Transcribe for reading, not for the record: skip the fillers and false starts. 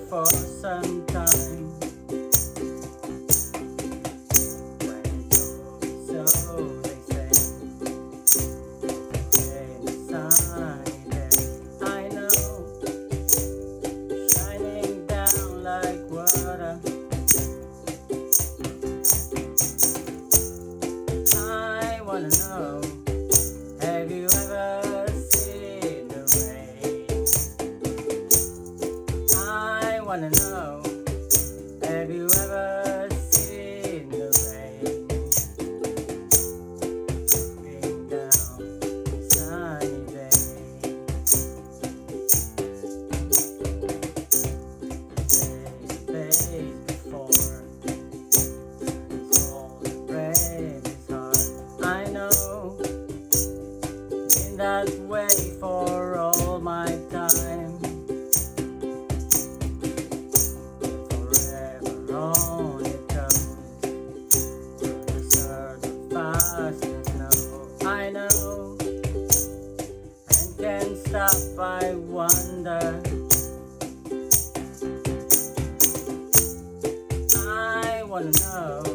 For some time, when it's so they say, in a sunny day, I know, shining down like water. I wanna know, have you ever seen the rain? I wanna know, have you ever seen the rain coming down sunny day? Days before, it's all the rain is hard. I know, been that way for all my time. On it goes through the surf of fast and snow. I know, and can't stop. I wonder. I wanna know.